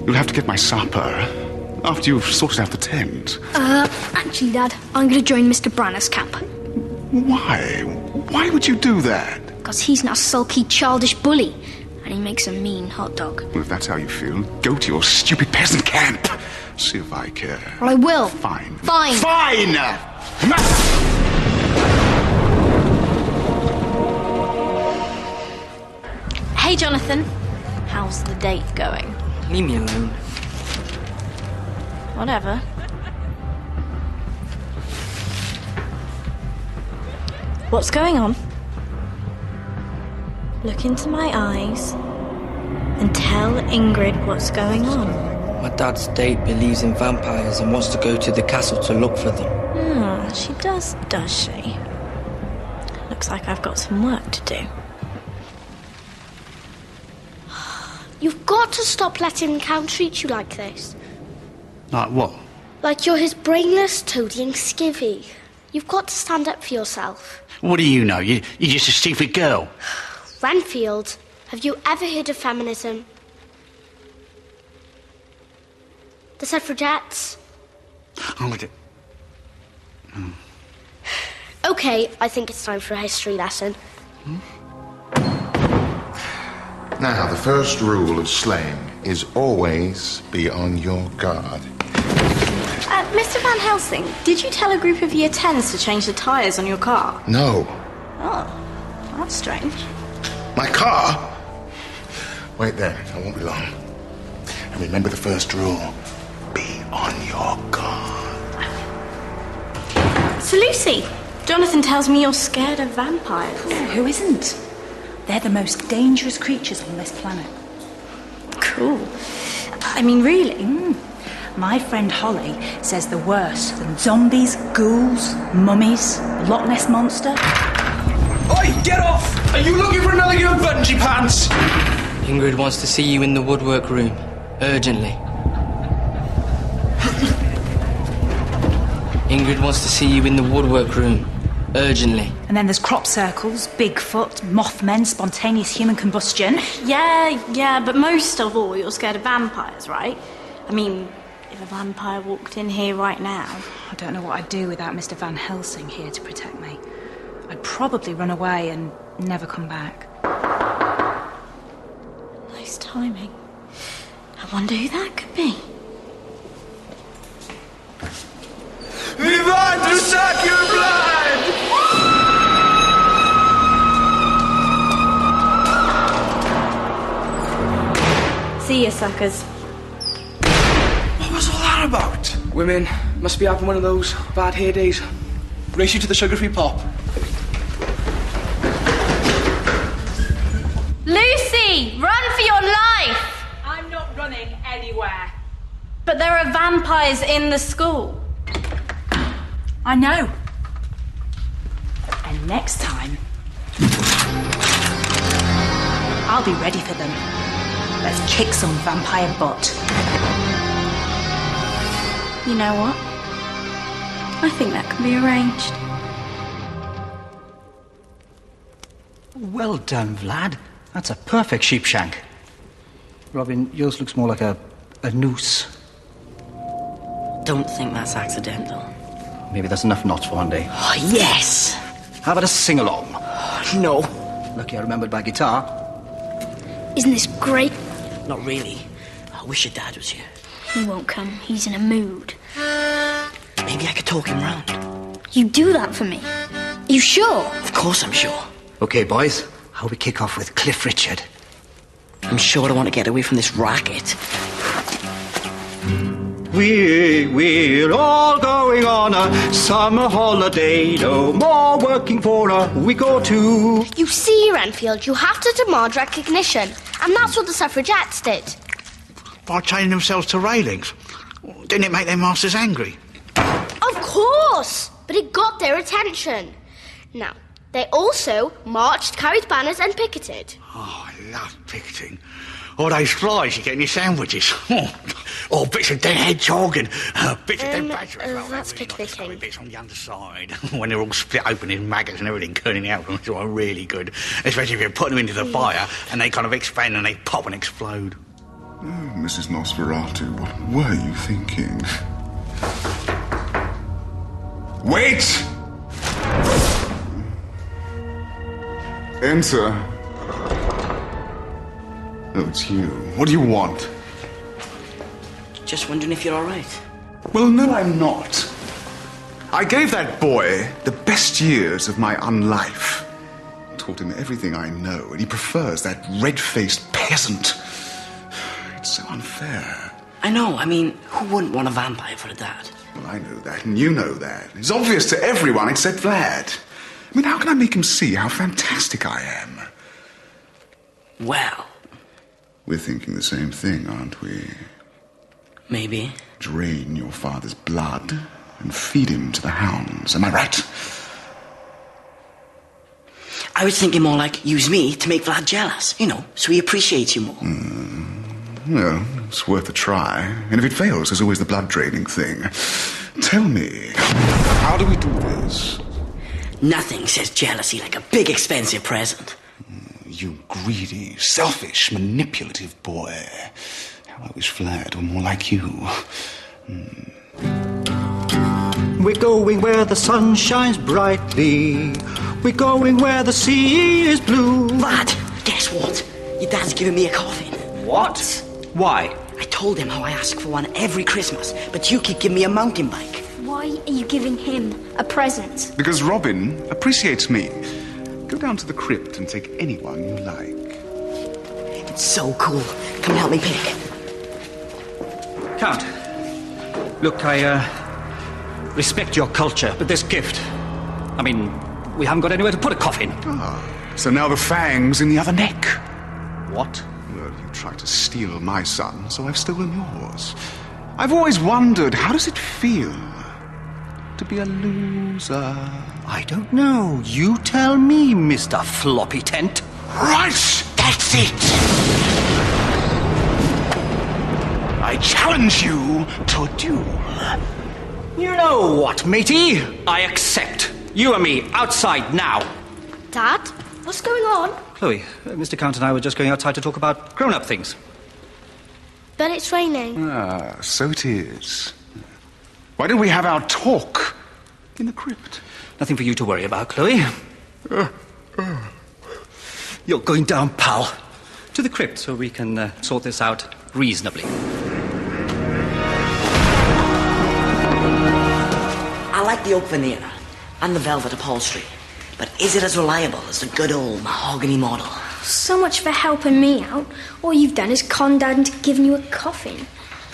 You'll have to get my supper after you've sorted out the tent. Actually, Dad, I'm going to join Mr. Branner's camp. Why? Why would you do that? Because he's not a sulky, childish bully, and he makes a mean hot dog. Well, if that's how you feel, go to your stupid peasant camp. See if I care. Well, I will. Fine. Fine. Fine! Hey, Jonathan. How's the date going? Leave me alone. Whatever. What's going on? Look into my eyes and tell Ingrid what's going on. My dad's date believes in vampires and wants to go to the castle to look for them. Ah, she does she? Looks like I've got some work to do. You've got to stop letting Count treat you like this. Like what? Like you're his brainless, toadying skivvy. You've got to stand up for yourself. What do you know? You're just a stupid girl. Renfield, have you ever heard of feminism? The suffragettes? Oh, I did. OK, I think it's time for a history lesson. Now, the first rule of slaying is always be on your guard. Mr. Van Helsing, did you tell a group of Year 10s to change the tyres on your car? No. Oh, that's strange. My car? Wait there, I won't be long. And remember the first rule. Be on your guard. So, Lucy, Jonathan tells me you're scared of vampires. Who isn't? They're the most dangerous creatures on this planet. Cool. I mean, really? My friend Holly says they're worse than zombies, ghouls, mummies, Loch Ness Monster. Oi, get off! Are you looking for another game of bungee pants? Ingrid wants to see you in the woodwork room. Urgently. Ingrid wants to see you in the woodwork room. Urgently. And then there's crop circles, Bigfoot, Mothmen, spontaneous human combustion. Yeah, but most of all, you're scared of vampires, right? I mean, if a vampire walked in here right now... I don't know what I'd do without Mr. Van Helsing here to protect me. I'd probably run away and never come back. Nice timing. I wonder who that could be. We want to suck your blood! See ya, suckers. What was all that about? Women must be having one of those bad hair days. Race you to the sugar-free pop. Lucy, run for your life! I'm not running anywhere. But there are vampires in the school. I know. And next time, I'll be ready for them. Let's kick some vampire butt. You know what? I think that can be arranged. Well done, Vlad. That's a perfect sheep shank. Robin, yours looks more like a noose. Don't think that's accidental. Maybe that's enough knots for one day. Oh, yes! How about a sing-along? No. Lucky I remembered my guitar. Isn't this great? Not really. I wish your dad was here. He won't come. He's in a mood. Maybe I could talk him round. You do that for me? You sure? Of course I'm sure. OK, boys. How we kick off with Cliff Richard? I'm sure I want to get away from this racket. We're all going on a summer holiday. No more working for a week or two. You see, Renfield, you have to demand recognition. And that's what the suffragettes did. By chaining themselves to railings. Didn't it make their masters angry? Of course! But it got their attention. Now, they also marched, carried banners and picketed. Oh, I love picketing. All those flies you get in your sandwiches. Oh, bits of dead hedgehog and bits of dead badger as well. That's really picnicking. Nice bits on the underside. When they're all split open in maggots and everything curling out from them, are really good. Especially if you put them into the fire and they kind of expand and they pop and explode. Oh, Mrs. Nosferatu, what were you thinking? Wait! Enter. Oh, it's you. What do you want? Just wondering if you're all right. Well, no, I'm not. I gave that boy the best years of my unlife. Taught him everything I know, and he prefers that red-faced peasant. It's so unfair. I know. I mean, who wouldn't want a vampire for a dad? Well, I know that, and you know that. It's obvious to everyone except Vlad. I mean, how can I make him see how fantastic I am? Well... We're thinking the same thing, aren't we? Maybe. Drain your father's blood and feed him to the hounds. Am I right? I was thinking more like use me to make Vlad jealous, you know, so he appreciates you more. Well, it's worth a try. And if it fails, there's always the blood-draining thing. Tell me, how do we do this? Nothing says jealousy like a big, expensive present. You greedy, selfish, manipulative boy. How I wish Vlad were more like you. We're going where the sun shines brightly. We're going where the sea is blue. Vlad, guess what? Your dad's giving me a coffin. What? Why? I told him how I ask for one every Christmas, but you keep giving me a mountain bike. Why are you giving him a present? Because Robin appreciates me. Go down to the crypt and take anyone you like. It's so cool. Come and help me pick. Count. Look, I respect your culture, but this gift... I mean, we haven't got anywhere to put a coffin. So now the fang's in the other neck. What? Well, you tried to steal my son, so I've stolen yours. I've always wondered, how does it feel to be a loser? I don't know. You tell me, Mr. Floppy Tent. Right! That's it! I challenge you to a duel. You know what, matey? I accept. You and me, outside now. Dad, what's going on? Chloe, Mr. Count and I were just going outside to talk about grown-up things. But it's raining. Ah, so it is. Why don't we have our talk in the crypt? Nothing for you to worry about, Chloe. You're going down, pal. To the crypt so we can sort this out reasonably. I like the oak veneer and the velvet upholstery, but is it as reliable as the good old mahogany model? So much for helping me out. All you've done is con Dad into giving you a coffin.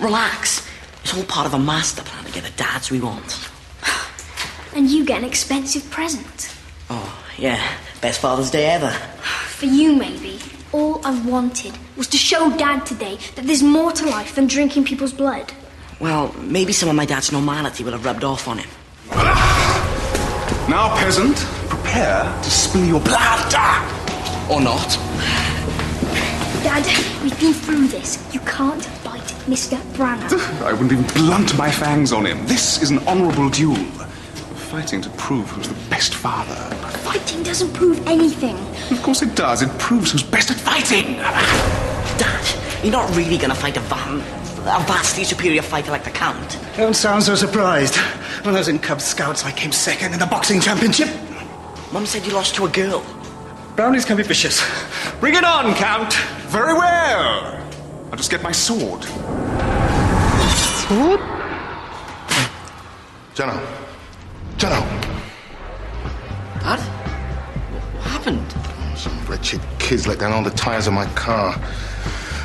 Relax. It's all part of a master plan to get the dads we want. And you get an expensive present. Oh, yeah. Best Father's Day ever. For you, maybe. All I wanted was to show Dad today that there's more to life than drinking people's blood. Well, maybe some of my dad's normality will have rubbed off on him. Now, peasant, prepare to spill your blood. Or not. Dad, we've been through this. You can't bite Mr. Branagh. I wouldn't even blunt my fangs on him. This is an honourable duel. Fighting to prove who's the best father. Fighting doesn't prove anything. Of course it does. It proves who's best at fighting. Dad, you're not really going to fight a vastly superior fighter like the Count. Don't sound so surprised. When I was in Cub Scouts, I came second in the boxing championship. Mum said you lost to a girl. Brownies can be vicious. Bring it on, Count. Very well. I'll just get my sword. Sword? Jono. Jono. Dad? What happened? Some wretched kids let down all the tyres of my car.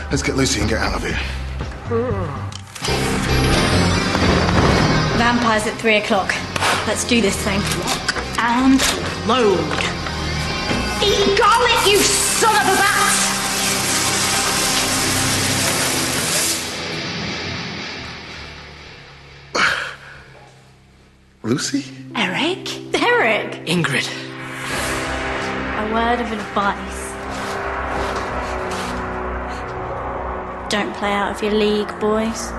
Let's get Lucy and get out of here. Vampires at 3 o'clock. Let's do this thing. Lock and load. Got it, you son of a bat! Lucy? Eric? Eric! Ingrid. A word of advice. Don't play out of your league, boys.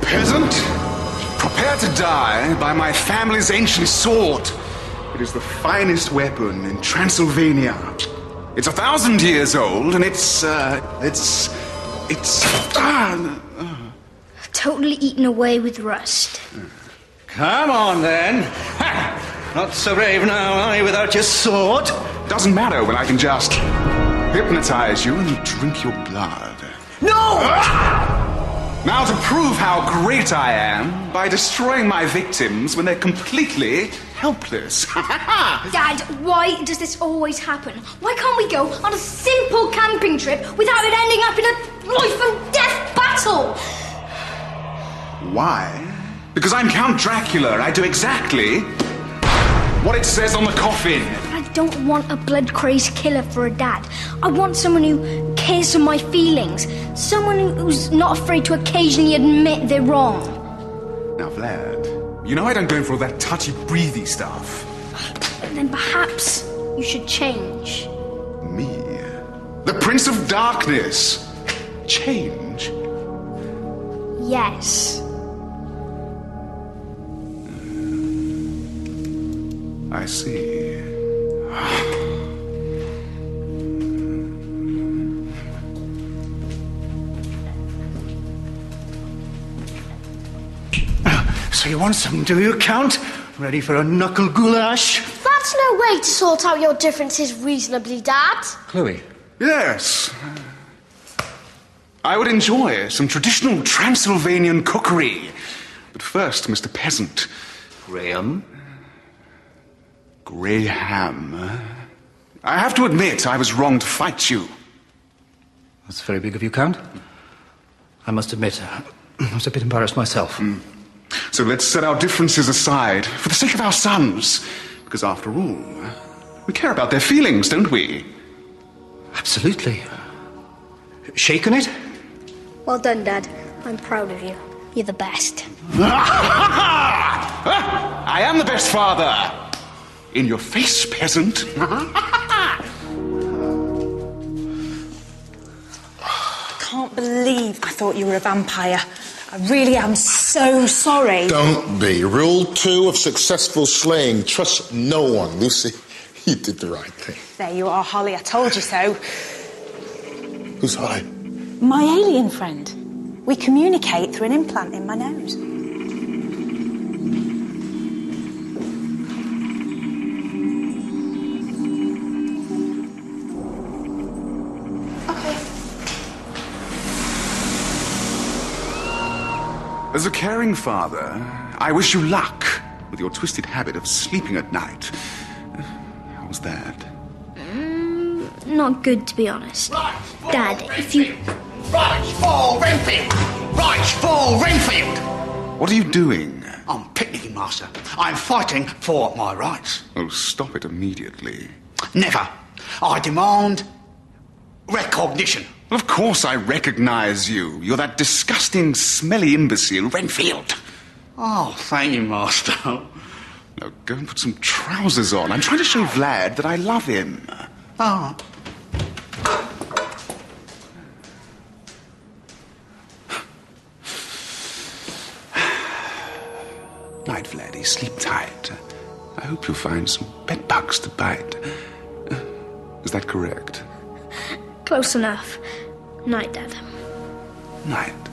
Peasant, prepare to die by my family's ancient sword. It is the finest weapon in Transylvania. It's 1,000 years old, and it's Totally eaten away with rust. Come on, then. Ha! Not so brave now, are you, without your sword? Doesn't matter when I can just hypnotize you and drink your blood. No! Now to prove how great I am, by destroying my victims when they're completely helpless. Dad, why does this always happen? Why can't we go on a simple camping trip without it ending up in a life and death battle? Why? Because I'm Count Dracula and I do exactly what it says on the coffin. I don't want a blood-crazed killer for a dad. I want someone who cares for my feelings. Someone who's not afraid to occasionally admit they're wrong. Now, Vlad, you know I don't go in for all that touchy-breathy stuff. Then perhaps you should change. Me? The Prince of Darkness? Change? Yes. I see. So you want some, do you, Count? Ready for a knuckle goulash? That's no way to sort out your differences reasonably, Dad. Chloe. Yes. I would enjoy some traditional Transylvanian cookery. But first, Mr. Peasant. Graham? Graham. I have to admit, I was wrong to fight you. That's very big of you, Count. I must admit, I was a bit embarrassed myself. So let's set our differences aside for the sake of our sons. Because after all, we care about their feelings, don't we? Absolutely. Shaken it? Well done, Dad. I'm proud of you. You're the best. I am the best father. In your face, peasant. Can't believe I thought you were a vampire. I really am so sorry. Don't be. Rule 2 of successful slaying. Trust no one. Lucy, you did the right thing. There you are, Holly. I told you so. Who's Holly? My alien friend. We communicate through an implant in my nose. As a caring father, I wish you luck with your twisted habit of sleeping at night. How was that? Not good, to be honest. Dad, if you... Right for Renfield! Right for Renfield! What are you doing? I'm picnicking, Master. I'm fighting for my rights. Oh, stop it immediately. Never. I demand recognition. Of course I recognize you. You're that disgusting, smelly imbecile, Renfield. Oh, thank you, Master. Now, go and put some trousers on. I'm trying to show Vlad that I love him. Oh. Night, Vladdy. Sleep tight. I hope you'll find some bed bugs to bite. Is that correct? Close enough. Night, Dad. Night.